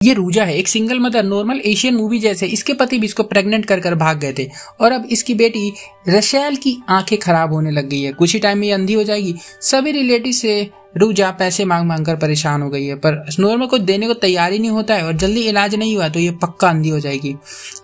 ये रूजा है, एक single mother, normal Asian movie जैसे। इसके पति भी इसको प्रेग्नेंट कर भाग गए थे और अब इसकी बेटी रशेल की आंखें खराब होने लग गई है। कुछ ही टाइम में ये अंधी हो जाएगी। सभी रिलेटिव से रूजा पैसे मांग मांग कर परेशान हो गई है, पर नॉर्मल कुछ देने को तैयार ही नहीं होता है और जल्दी इलाज नहीं हुआ तो ये पक्का अंधी हो जाएगी।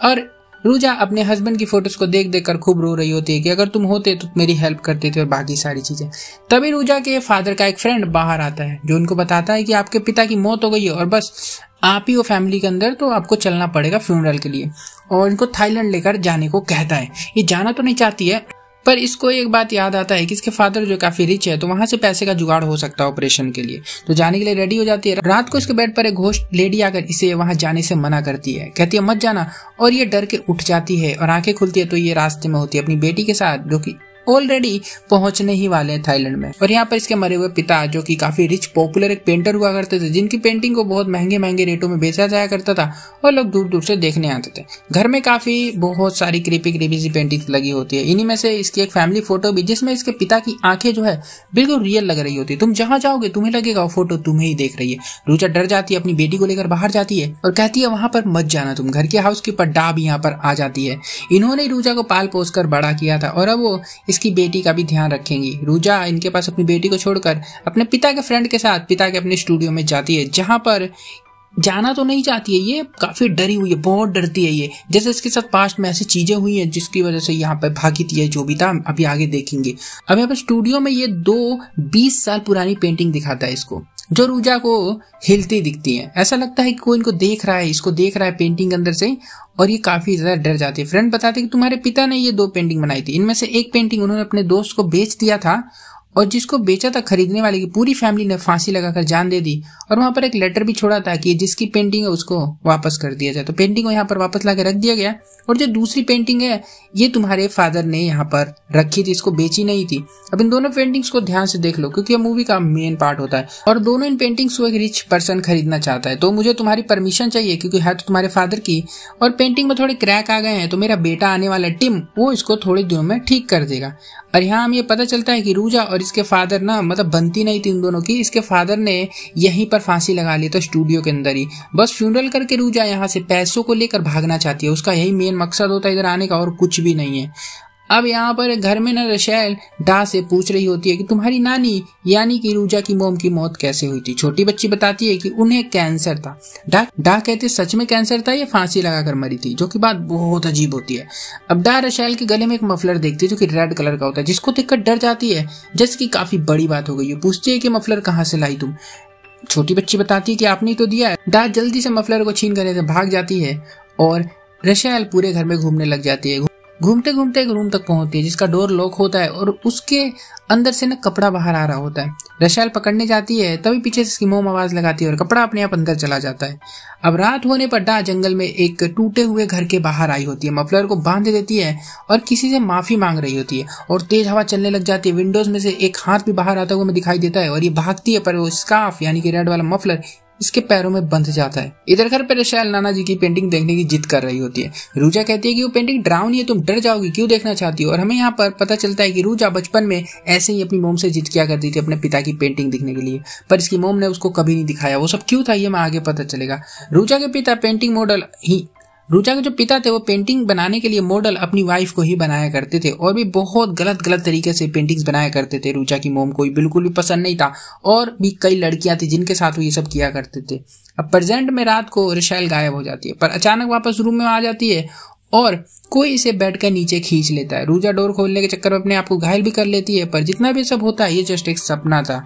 और रूजा अपने हस्बैंड की फोटोज को देख देख कर खूब रो रही होती है कि अगर तुम होते तो मेरी हेल्प करते थे और बाकी सारी चीजें। तभी रूजा के फादर का एक फ्रेंड बाहर आता है जो उनको बताता है कि आपके पिता की मौत हो गई है और बस आप ही हो फैमिली के अंदर, तो आपको चलना पड़ेगा फ्यूनरल के लिए। और इनको थाईलैंड लेकर जाने को कहता है। ये जाना तो नहीं चाहती है, पर इसको एक बात याद आता है कि इसके फादर जो काफी रिच है तो वहां से पैसे का जुगाड़ हो सकता है ऑपरेशन के लिए। तो जाने के लिए रेडी हो जाती है। रात को इसके बेड पर एक घोस्ट लेडी आकर इसे वहां जाने से मना करती है, कहती है मत जाना, और ये डर के उठ जाती है और आंखें खुलती है तो ये रास्ते में होती है अपनी बेटी के साथ, जो कि ऑलरेडी पहुंचने ही वाले हैं थाईलैंड में। और यहाँ पर इसके मरे हुए पिता जो कि काफी रिच पॉपुलर एक पेंटर हुआ करते थे, जिनकी पेंटिंग को बहुत महंगे महंगे रेटों में बेचा जाया करता था और लोग दूर दूर से देखने आते थे। घर में काफी बहुत सारी क्रीपी सी पेंटिंग लगी होती है। इन्हीं में से इसकी एक फैमिली फोटो भी, जिसमें इसके पिता की आंखें जो है बिल्कुल रियल लग रही होती है। तुम जहां जाओगे तुम्हें लगेगा वो फोटो तुम्हें ही देख रही है। रूजा डर जाती है, अपनी बेटी को लेकर बाहर जाती है और कहती है वहां पर मत जाना तुम। घर के हाउसकीपर डा भी यहाँ पर आ जाती है। इन्होंने रूजा को पाल पोस कर बड़ा किया था और अब वो इसकी बेटी का भी ध्यान रखेंगी। रूजा इनके पास अपनी बेटी को छोड़कर अपने पिता के फ्रेंड के साथ पिता के अपने स्टूडियो में जाती है, जहां पर जाना तो नहीं चाहती है। ये काफी डरी हुई है, बहुत डरती है ये, जैसे इसके साथ पास्ट में ऐसी चीजें हुई हैं जिसकी वजह से यहाँ पे भागी थी। जो भी था अभी आगे देखेंगे। अब यहाँ पर स्टूडियो में ये 20 साल पुरानी पेंटिंग दिखाता है इसको, जो रूजा को हिलती दिखती है। ऐसा लगता है कि कोई इनको देख रहा है, इसको देख रहा है पेंटिंग अंदर से, और ये काफी ज्यादा डर जाती है। फ्रेंड बताते हैं कि तुम्हारे पिता ने ये 2 पेंटिंग बनाई थी, इनमें से एक पेंटिंग उन्होंने अपने दोस्त को बेच दिया था और जिसको बेचा था खरीदने वाले की पूरी फैमिली ने फांसी लगाकर जान दे दी। और वहां पर एक लेटर भी छोड़ा था कि जिसकी पेंटिंग है उसको वापस कर दिया जाए। तो पेंटिंग को यहाँ पर वापस लाके रख दिया गया। और जो दूसरी पेंटिंग है ये तुम्हारे फादर ने यहाँ पर रखी थी, इसको बेची नहीं थी। अब इन दोनों पेंटिंग्स को ध्यान से देख लो क्योंकि ये मूवी का मेन पार्ट होता है और दोनों इन पेंटिंग्स को एक रिच पर्सन खरीदना चाहता है। तो मुझे तुम्हारी परमिशन चाहिए क्योंकि है तो तुम्हारे फादर की, और पेंटिंग में थोड़े क्रैक आ गए हैं, तो मेरा बेटा आने वाला टिम वो इसको थोड़े दिनों में ठीक कर देगा। और यहाँ हमें पता चलता है कि रूजा और इसके फादर ना मतलब बनती नहीं थी इन दोनों की। इसके फादर ने यहीं पर फांसी लगा ली था स्टूडियो के अंदर ही। बस फ्यूनरल करके रूजा यहाँ से पैसों को लेकर भागना चाहती है, उसका यही मेन मकसद होता है इधर आने का, और कुछ भी नहीं है। अब यहाँ पर घर में ना रशेल डा से पूछ रही होती है कि तुम्हारी नानी यानी कि रूजा की मोम की मौत कैसे हुई थी। छोटी बच्ची बताती है कि उन्हें कैंसर था। डा कहते सच में कैंसर था या फांसी लगाकर मरी थी, जो कि बात बहुत अजीब होती है। अब डा रशेल के गले में एक मफलर देखती है जो कि रेड कलर का होता है, जिसको देखकर डर जाती है जैसे कि काफी बड़ी बात हो गई है। पूछती है कि मफलर कहाँ से लाई तुम। छोटी बच्ची बताती है कि आपने तो दिया है। डा जल्दी से मफलर को छीन कर भाग जाती है और रशेल पूरे घर में घूमने लग जाती है। घूमते घूमते एक रूम तक पहुंचती है जिसका डोर लॉक होता है और उसके अंदर से ना कपड़ा बाहर आ रहा होता है। रशेल पकड़ने जाती है, तभी पीछे से इसकी मोम आवाज लगाती है और कपड़ा अपने आप अंदर चला जाता है। अब रात होने पर डा जंगल में एक टूटे हुए घर के बाहर आई होती है, मफलर को बांध देती है और किसी से माफी मांग रही होती है और तेज हवा चलने लग जाती है। विंडोज में से एक हाथ भी बाहर आता हुआ हमें दिखाई देता है और ये भागती है, पर वो स्कार्फ यानी कि रेड वाला मफलर इसके पैरों में बंध जाता है। इधर घर पर रशेल नाना जी की पेंटिंग देखने की जिद कर रही होती है। रूजा कहती है कि वो पेंटिंग डरावनी है, तुम डर जाओगी, क्यों देखना चाहती हो। और हमें यहाँ पर पता चलता है कि रूजा बचपन में ऐसे ही अपनी मोम से जिद किया करती थी अपने पिता की पेंटिंग दिखने के लिए, पर इसकी मोम ने उसको कभी नहीं दिखाया। वो सब क्यों था ये मैं आगे पता चलेगा। रूजा के पिता पेंटिंग मॉडल ही रूजा के जो पिता थे वो पेंटिंग बनाने के लिए मॉडल अपनी वाइफ को ही बनाया करते थे और भी बहुत गलत तरीके से पेंटिंग्स बनाया करते थे। रूजा की मोम को बिल्कुल भी पसंद नहीं था और भी कई लड़कियां थी जिनके साथ वो ये सब किया करते थे। अब प्रेजेंट में रात को रशेल गायब हो जाती है, पर अचानक वापस रूम में आ जाती है और कोई इसे बेड के नीचे खींच लेता है। रूजा डोर खोलने के चक्कर में अपने आप को घायल भी कर लेती है, पर जितना भी सब होता है ये जस्ट एक सपना था।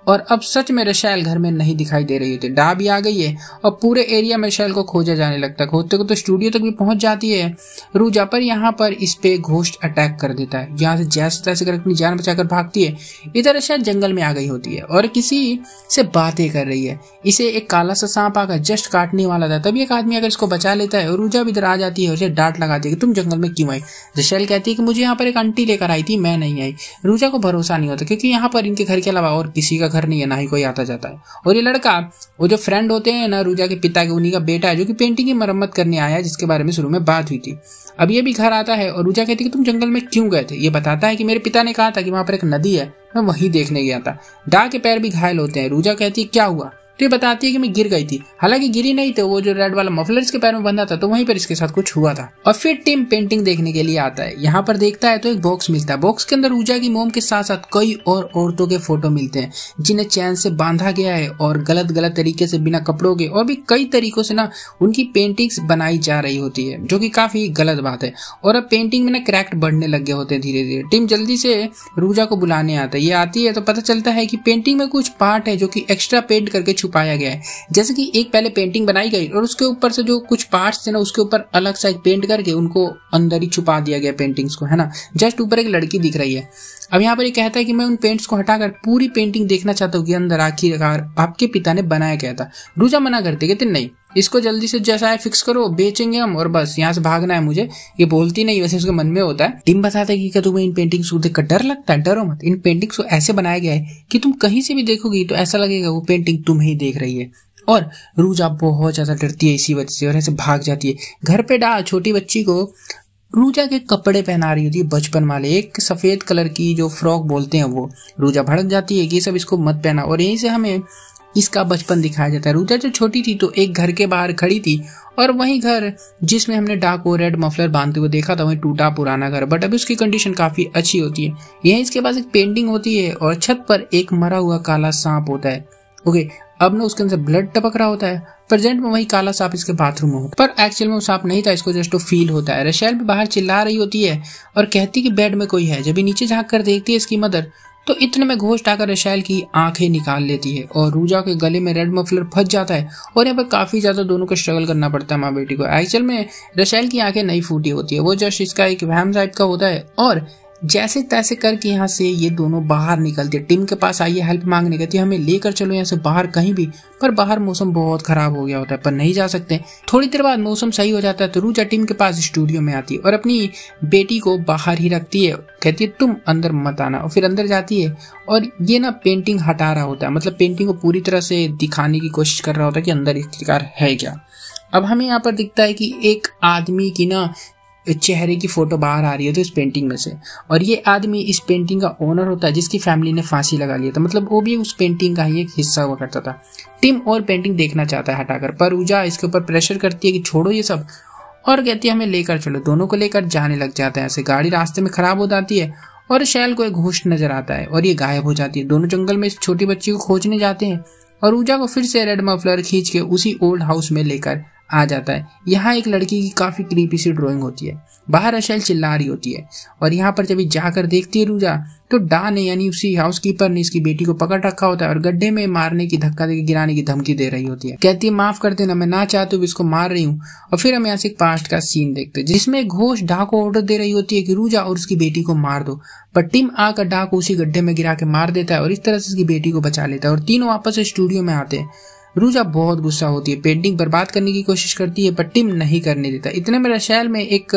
और अब सच में रशेल घर में नहीं दिखाई दे रही होती। डा भी आ गई है और पूरे एरिया में रशेल को खोजा जाने लगता है। खोजते को तो स्टूडियो तक भी पहुंच जाती है रूजा, पर यहाँ पर इस पे घोस्ट अटैक कर देता है। यहाँ से जैसे तैसे कर अपनी जान बचाकर भागती है। इधर रशेल जंगल में आ गई होती है और किसी से बातें कर रही है। इसे एक काला सा सांप आकर जस्ट काटने वाला था, तभी एक आदमी अगर इसको बचा लेता है और रूजा भी इधर आ जाती है और उसे डांट लगाती है कि तुम जंगल में क्यों आई। रशेल कहती है कि मुझे यहाँ पर एक आंटी लेकर आई थी, मैं नहीं आई। रूजा को भरोसा नहीं होता क्योंकि यहाँ पर इनके घर के अलावा और किसी का घर नहीं है, ना ही कोई आता जाता है। और ये लड़का वो जो फ्रेंड होते हैं ना रूजा के पिता के, उन्हीं का बेटा है जो कि पेंटिंग की मरम्मत करने आया है, जिसके बारे में शुरू में बात हुई थी। अब ये भी घर आता है और रूजा कहती है कि तुम जंगल में क्यों गए थे। ये बताता है कि मेरे पिता ने कहा था कि वहां पर एक नदी है, मैं वहीं देखने गया था। डा के पैर भी घायल होते हैं। रूजा कहती है क्या हुआ। तो ये बताती है कि मैं गिर गई थी, हालांकि गिरी नहीं तो वो जो रेड वाला मफलर इसके पैर में बंधा था तो वहीं पर इसके साथ कुछ हुआ था। और फिर टिम पेंटिंग देखने के लिए आता है। यहाँ पर देखता है तो एक बॉक्स मिलता है। बॉक्स के अंदर ऊजा की मोम के साथ साथ कई और औरतों के फोटो मिलते हैं जिन्हें चैन से बांधा गया है और गलत गलत तरीके से बिना कपड़ों के और भी कई तरीकों से ना उनकी पेंटिंग्स बनाई जा रही होती है, जो कि काफी गलत बात है। और अब पेंटिंग में ना क्रैक्ट बढ़ने लग गए होते हैं धीरे धीरे। टिम जल्दी से रूजा को बुलाने आता है। ये आती है तो पता चलता है कि पेंटिंग में कुछ पार्ट है जो कि एक्स्ट्रा पेंट करके छुपाया गया है। जैसे कि एक पहले पेंटिंग बनाई गई और उसके ऊपर से जो कुछ पार्ट्स थे ना उसके ऊपर अलग सा एक पेंट करके उनको अंदर ही छुपा दिया गया पेंटिंग्स को, है ना। जस्ट ऊपर एक लड़की दिख रही है। अब यहाँ पर ये कहता है कि मैं उन पेंट्स को हटाकर पूरी पेंटिंग देखना चाहता हूँ कि अंदर आखिरकार आपके पिता ने बनाया क्या था। रूजा मना करती है, कहते नहीं, इसको जल्दी से जैसा है फिक्स करो, बेचेंगे हम और बस यहाँ से भागना है मुझे। ये बोलती नहीं, वैसे उसके मन में होता है। टिम बताता है कि क्या तुम्हें इन पेंटिंग्स को देखकर डर लगता है? डरो मत, इन पेंटिंग्स को ऐसे बनाया गया है कि तुम कहीं से भी देखोगी तो ऐसा लगेगा वो पेंटिंग तुम्हें ही देख रही है। और रूजा बहुत ज्यादा डरती है इसी वजह से और ऐसे भाग जाती है। घर पे छोटी बच्ची को रूजा के कपड़े पहना रही होती है बचपन वाले, एक सफेद कलर की जो फ्रॉक बोलते हैं वो। रूजा भड़क जाती है कि ये सब इसको मत पहना और यहीं से हमें इसका बचपन दिखाया जाता है। रूजा जो छोटी थी तो एक घर के बाहर खड़ी थी और वही घर जिसमें हमने डाक को रेड मफलर बांधते हुए देखा था वही टूटा पुराना घर, बट अभी उसकी कंडीशन काफी अच्छी होती है। यही इसके पास एक पेंटिंग होती है और छत पर एक मरा हुआ काला सांप होता है। ओके, अब ना उसके अंदर ब्लड टपक रहा होता है। प्रेजेंट में वही काला सांप इसके बाथरूम में होता है, पर एक्चुअल में वो सांप नहीं था, इसको जस्ट फील होता है। रशेल भी बाहर चिल्ला रही होती है और कहती कि बेड में कोई है। जब नीचे झांक कर देखती है इसकी मदर तो इतने में घोष आकर रशेल की आंखें निकाल लेती है और रूजा के गले में रेड मफलर फंस जाता है और यहाँ पर काफी ज्यादा दोनों को स्ट्रगल करना पड़ता है माँ बेटी को। एक्चुअल में रशेल की आंखें नहीं फूटी होती है, वो जस्ट इसका एक वहम टाइप का होता है। और जैसे तैसे करके यहाँ से ये दोनों बाहर निकलते हैं। टिम के पास आई है हेल्प मांगने, कहती है हमें लेकर चलो यहाँ से बाहर कहीं भी, पर बाहर मौसम बहुत खराब हो गया होता है पर नहीं जा सकते। थोड़ी देर बाद मौसम सही हो जाता है तो रूजा टिम के पास स्टूडियो में आती है और अपनी बेटी को बाहर ही रखती है, कहती है तुम अंदर मत आना। और फिर अंदर जाती है और ये ना पेंटिंग हटा रहा होता है, मतलब पेंटिंग को पूरी तरह से दिखाने की कोशिश कर रहा होता है कि अंदर इख्तिकार है क्या। अब हमें यहाँ पर दिखता है कि एक आदमी की ना चेहरे की फोटो बाहर आ रही है तो इस पेंटिंग में से, और ये आदमी इस पेंटिंग का ओनर होता है जिसकी फैमिली ने फांसी लगा लिया था, मतलब वो भी उस पेंटिंग का ही एक हिस्सा हुआ करता था। टिम और पेंटिंग देखना चाहता है हटाकर, पर ऊजा इसके ऊपर प्रेशर करती है कि छोड़ो ये सब और कहती है हमें लेकर चलो। दोनों को लेकर जाने लग जाते हैं। ऐसे गाड़ी रास्ते में खराब हो जाती है और शैल को एक होश नजर आता है और ये गायब हो जाती है। दोनों जंगल में इस छोटी बच्ची को खोजने जाते हैं और ऊजा को फिर से रेड मफलर खींच के उसी ओल्ड हाउस में लेकर आ जाता है। यहाँ एक लड़की की काफी क्रीपी सी ड्राइंग होती है। बाहर रशेल चिल्ला रही होती है और यहाँ पर जब जाकर देखती है रूजा तो डा ने यानी उसी हाउसकीपर ने इसकी बेटी को पकड़ रखा होता है और गड्ढे में मारने की, धक्का देकर गिराने की धमकी दे रही होती है। कहती है माफ कर देना, मैं ना चाहती हूँ इसको मार रही हूँ। और फिर हम यहाँ से एक पास्ट का सीन देखते हैं जिसमें घोष डा को ऑर्डर दे रही होती है कि रूजा और उसकी बेटी को मार दो, पर टिम आकर डा को उसी गड्ढे में गिरा के मार देता है और इस तरह से उसकी बेटी को बचा लेता है और तीनों वापस स्टूडियो में आते हैं। रूजा बहुत गुस्सा होती है, पेंटिंग बर्बाद करने की कोशिश करती है पर टिम नहीं करने देता। इतने में रशेल में एक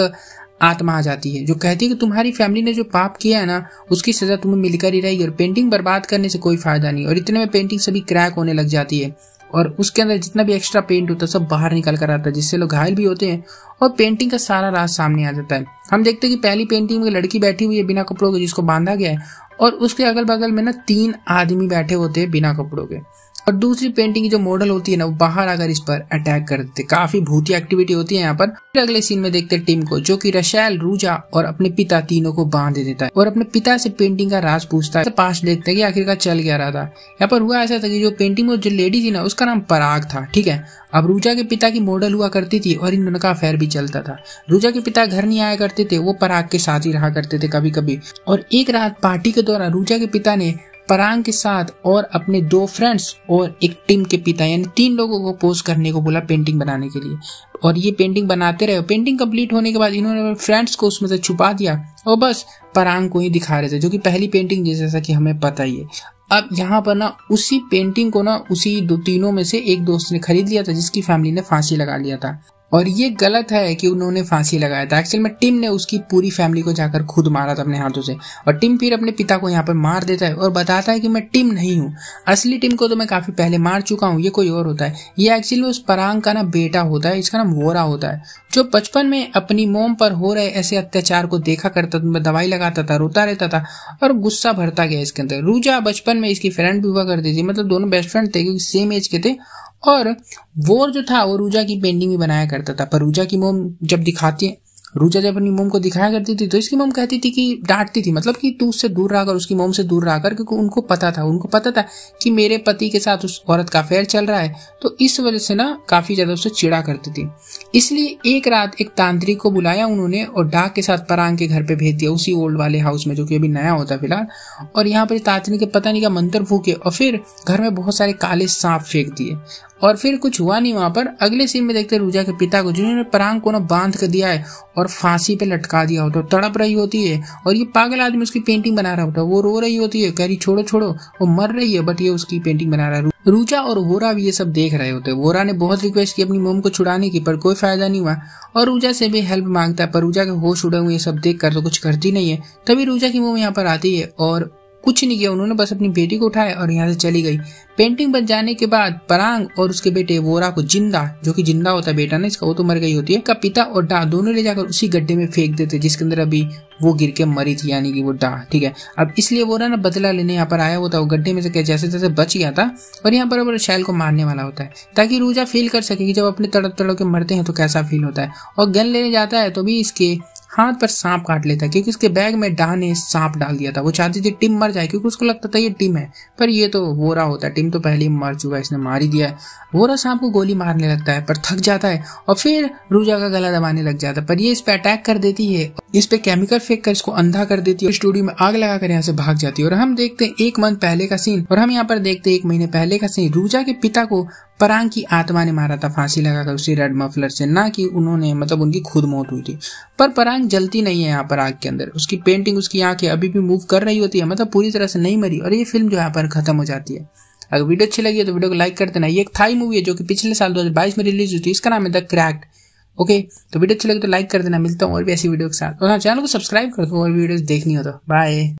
आत्मा आ जाती है जो कहती है कि तुम्हारी फैमिली ने जो पाप किया है ना उसकी सजा तुम्हें मिलकर ही रहेगी और पेंटिंग बर्बाद करने से कोई फायदा नहीं। और इतने में पेंटिंग सभी क्रैक होने लग जाती है और उसके अंदर जितना भी एक्स्ट्रा पेंट होता है सब बाहर निकल कर आता है, जिससे लोग घायल भी होते हैं और पेंटिंग का सारा राज सामने आ जाता है। हम देखते हैं कि पहली पेंटिंग में लड़की बैठी हुई है बिना कपड़ों के जिसको बांधा गया है और उसके अगल बगल में ना 3 आदमी बैठे होते हैं बिना कपड़ों के। और दूसरी पेंटिंग की जो मॉडल होती है ना वो बाहर आकर इस पर अटैक कर देते। काफी भूतिया एक्टिविटी होती है यहाँ पर। फिर अगले सीन में देखते हैं टिम को जो कि रशेल, रूजा और अपने पिता तीनों को बांध देता है और अपने पिता से पेंटिंग का राज पूछता है। पास देखते हैं कि आखिरकार चल क्या रहा था। यहाँ पर हुआ ऐसा था कि जो पेंटिंग में जो लेडी थी ना उसका नाम पराग था, ठीक है। अब रूजा के पिता की मॉडल हुआ करती थी और इन दोनों का अफेयर भी चलता था। रूजा के पिता घर नहीं आया करते थे, वो पराग के साथ ही रहा करते थे कभी कभी। और एक रात पार्टी के दौरान रूजा के पिता ने पराग के साथ और अपने 2 फ्रेंड्स और एक टिम के पिता यानी 3 लोगों को पोज करने को बोला पेंटिंग बनाने के लिए और ये पेंटिंग बनाते रहे। पेंटिंग कंप्लीट होने के बाद इन्होंने फ्रेंड्स को उसमें से छुपा दिया और बस पराग को ही दिखा रहे थे, जो कि पहली पेंटिंग जैसा कि हमें पता ही है। अब यहाँ पर ना उसी पेंटिंग को ना उसी तीनों में से एक दोस्त ने खरीद लिया था जिसकी फैमिली ने फांसी लगा लिया था और ये गलत है कि उन्होंने फांसी लगाया था। एक्चुअल में टिम ने उसकी पूरी फैमिली को जाकर खुद मारा था अपने हाथों से, और टिम फिर अपने पिता को यहाँ पर मार देता है और बताता है कि मैं टिम नहीं हूँ, असली टिम को तो मैं काफी पहले मार चुका हूँ, ये कोई और होता है। ये एक्चुअली में उस परांग का ना बेटा होता है, इसका नाम वोरा होता है, जो बचपन में अपनी मोम पर हो रहे ऐसे अत्याचार को देखा करता था, दवाई लगाता था, रोता रहता था और गुस्सा भरता गया इसके अंदर। रूजा बचपन में इसकी फ्रेंड भी हुआ करती थी, मतलब दोनों बेस्ट फ्रेंड थे क्योंकि सेम एज के थे। और वोर जो था वो रूजा की पेंटिंग भी बनाया करता था, पर रूजा की मोम जब दिखाती है, रूजा जब अपनी मोम को दिखाया करती थी तो इसकी मोम कहती थी कि डांटती थी, मतलब कि तू उससे दूर रहा कर, उसकी मोम से दूर रहा कर, क्योंकि उनको पता था कि मेरे पति के साथ उस औरत का अफेयर चल रहा है, तो इस वजह से ना काफी ज्यादा उससे चिढ़ा करती थी। इसलिए एक रात एक तांत्रिक को बुलाया उन्होंने और डाक के साथ परांग के घर पे भेज दिया, उसी ओल्ड वाले हाउस में जो कि अभी नया होता है फिलहाल। और यहाँ पर तांत्रिक के पता नहीं का मंत्र फूके और फिर घर में बहुत सारे काले सांप फेंक दिए, और फिर कुछ हुआ नहीं वहां पर। अगले सीन में देखते रूजा के पिता को, जिन्होंने परांग को ना बांध कर दिया है और फांसी पे लटका दिया होता है, तड़प रही होती है और ये पागल आदमी उसकी पेंटिंग बना रहा होता है। वो रो रही होती है, कह रही छोड़ो छोड़ो, वो मर रही है, बट ये उसकी पेंटिंग बना रहा है। रूजा और वोरा भी ये सब देख रहे होते हैं। वोरा ने बहुत रिक्वेस्ट की अपनी मोम को छुड़ाने की, पर कोई फायदा नहीं हुआ, और रूजा से भी हेल्प मांगता है, पर रूजा के होश उड़े हुए ये सब देख कर तो कुछ करती नहीं है। तभी रूजा की मोम यहाँ पर आती है और कुछ नहीं किया उन्होंने, बस अपनी बेटी को उठाया और यहाँ से चली गई। पेंटिंग बन जाने के बाद परांग और उसके बेटे वोरा को जिंदा, जो कि जिंदा होता है बेटा ना इसका, वो तो मर गई होती है, का पिता और डा दोनों ले जाकर उसी गड्ढे में फेंक देते जिसके अंदर अभी वो गिर के मरी थी, यानी कि वो डा। ठीक है, अब इसलिए वोरा ना बदला लेने यहाँ पर आया होता है, वो गड्ढे में से जैसे तैसे बच गया था और यहाँ पर शैल को मारने वाला होता है, ताकि रूजा फील कर सके कि जब अपने तड़प तड़प के मरते हैं तो कैसा फील होता है। और गन लेने जाता है तो भी इसके हाथ पर सांप काट लेता है, क्योंकि उसके बैग में डा ने सांप डाल दिया था। वो चाहती थी टिम मर जाए क्योंकि उसको लगता था ये टिम है, पर ये तो वोरा होता है। टिम तो पहले ही मर चुका है, इसने मार ही दिया है। वोरा सांप को गोली मारने लगता है पर थक जाता है और फिर रूजा का गला दबाने लग जाता है, पर ये इस पे अटैक कर देती है, इस पे केमिकल फेंक कर इसको अंधा कर देती है, स्टूडियो में आग लगा कर यहाँ से भाग जाती है। और हम देखते हैं 1 मंथ पहले का सीन, और हम यहाँ पर देखते हैं 1 महीने पहले का सीन। रूजा के पिता को परांग की आत्मा ने मारा था फांसी लगाकर उसी रेड मफलर से, ना कि उन्होंने, मतलब उनकी खुद मौत हुई थी। पर परांग जलती नहीं है यहाँ पर आग के अंदर, उसकी पेंटिंग, उसकी आंखें अभी भी मूव कर रही होती है, मतलब पूरी तरह से नहीं मरी, और ये फिल्म जो यहाँ पर खत्म हो जाती है। अगर वीडियो अच्छी लगी है तो वीडियो को लाइक कर देना। ये एक थाई मूवी है जो कि पिछले साल 2022 में रिलीज हुई थी, इसका नाम है द क्रैक्ड। ओके, तो वीडियो अच्छी लगी तो लाइक कर देना। मिलता हूँ और भी ऐसी वीडियो के साथ, और चैनल को सब्सक्राइब कर दो और वीडियोस देखनी हो तो। बाय।